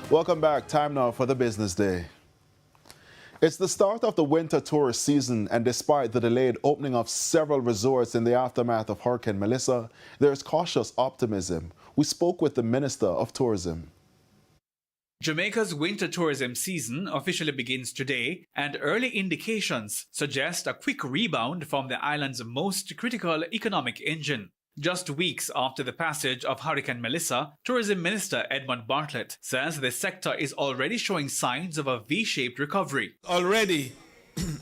Welcome back. Time now for the business day. It's the start of the winter tourist season, and despite the delayed opening of several resorts in the aftermath of Hurricane Melissa, there is cautious optimism. We spoke with the Minister of Tourism. Jamaica's winter tourism season officially begins today, and early indications suggest a quick rebound from the island's most critical economic engine. Just weeks after the passage of Hurricane Melissa, Tourism Minister Edmund Bartlett says the sector is already showing signs of a V-shaped recovery. Already,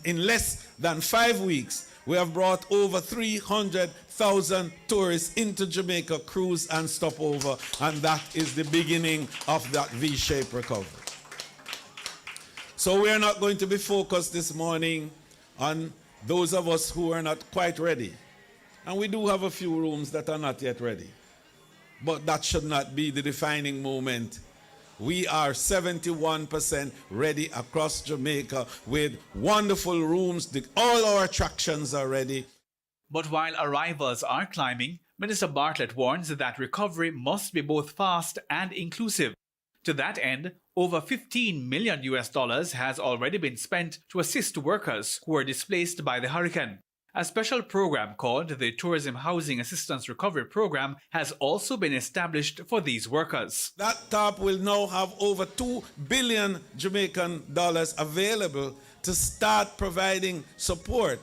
in less than 5 weeks, we have brought over 300,000 tourists into Jamaica, cruise and stopover, and that is the beginning of that V-shaped recovery. So we are not going to be focused this morning on those of us who are not quite ready. And we do have a few rooms that are not yet ready. But that should not be the defining moment. We are 71% ready across Jamaica with wonderful rooms. All our attractions are ready. But while arrivals are climbing, Minister Bartlett warns that recovery must be both fast and inclusive. To that end, over $15 million has already been spent to assist workers who were displaced by the hurricane. A special program called the Tourism Housing Assistance Recovery Program has also been established for these workers. That TAP will now have over $2 billion Jamaican dollars available to start providing support,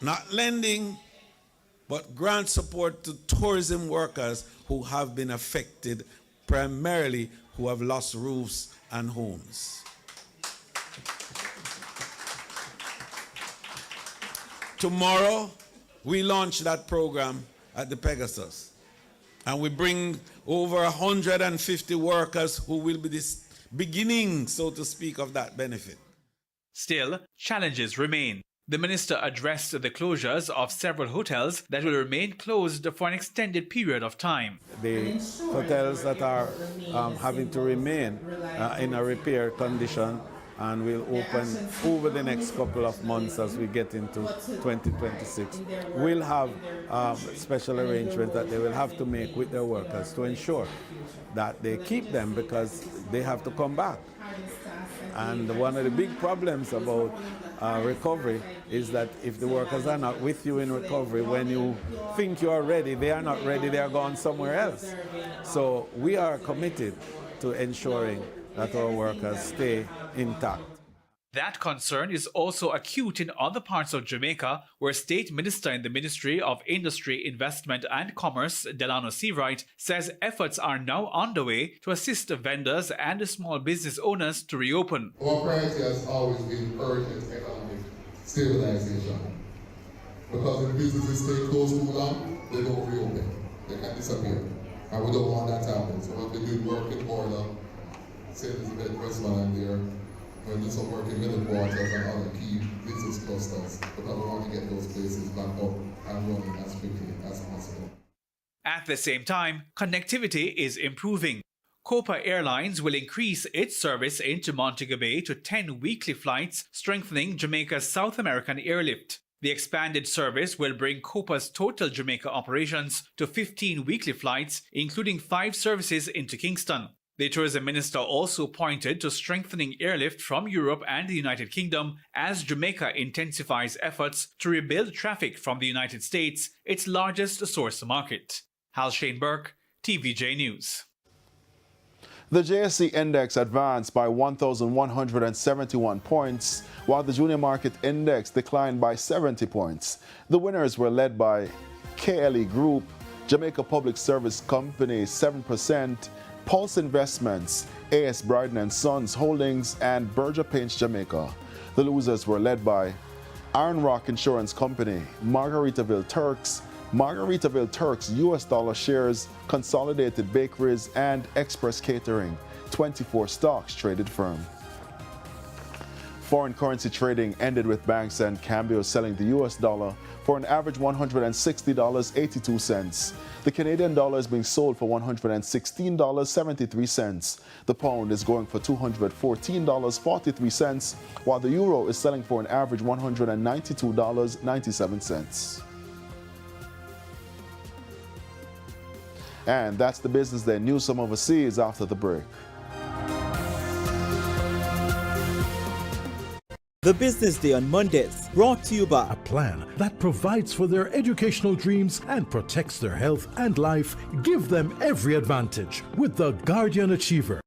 not lending, but grant support to tourism workers who have been affected, primarily who have lost roofs and homes. Tomorrow, we launch that program at the Pegasus, and we bring over 150 workers who will be this beginning, so to speak, of that benefit. Still, challenges remain. The minister addressed the closures of several hotels that will remain closed for an extended period of time. The hotels that are having to remain in a repair condition and will open over the next couple of months as we get into 2026. We'll have special arrangements that they will have to make with their workers to ensure that they keep them because they have to come back. And one of the big problems about recovery is that if the workers are not with you in recovery, when you think you are ready, they are not ready, they are gone somewhere else. So we are committed to ensuring that our workers stay intact. That concern is also acute in other parts of Jamaica, where State Minister in the Ministry of Industry, Investment and Commerce, Delano Seawright, says efforts are now underway to assist vendors and small business owners to reopen. Our priority has always been urgent economic stabilization. Because when businesses stay closed too long, they don't reopen. They can disappear. And we don't want that to happen. So what we do work in order, St. Elizabeth, Westmoreland there, we're doing some work in middle quarters and other key business clusters because we want to get those places back up and running as quickly as possible. At the same time, connectivity is improving. Copa Airlines will increase its service into Montego Bay to 10 weekly flights, strengthening Jamaica's South American airlift. The expanded service will bring Copa's total Jamaica operations to 15 weekly flights, including 5 services into Kingston. The tourism minister also pointed to strengthening airlift from Europe and the United Kingdom as Jamaica intensifies efforts to rebuild traffic from the United States, its largest source market. Hal Shane Burke, TVJ News. The JSE index advanced by 1,171 points, while the junior market index declined by 70 points. The winners were led by KLE Group, Jamaica Public Service Company 7%, Pulse Investments, A.S. Bryden & Sons Holdings, and Berger Paints Jamaica. The losers were led by Iron Rock Insurance Company, Margaritaville Turks, US dollar shares, Consolidated Bakeries, and Express Catering, 24 stocks traded firm. Foreign currency trading ended with banks and Cambio selling the US dollar for an average $160.82. The Canadian dollar is being sold for $116.73. The pound is going for $214.43, while the euro is selling for an average $192.97. And that's the business day. News from overseas after the break. The Business Day on Mondays, brought to you by A plan that provides for their educational dreams and protects their health and life. Give them every advantage with the Guardian Achiever.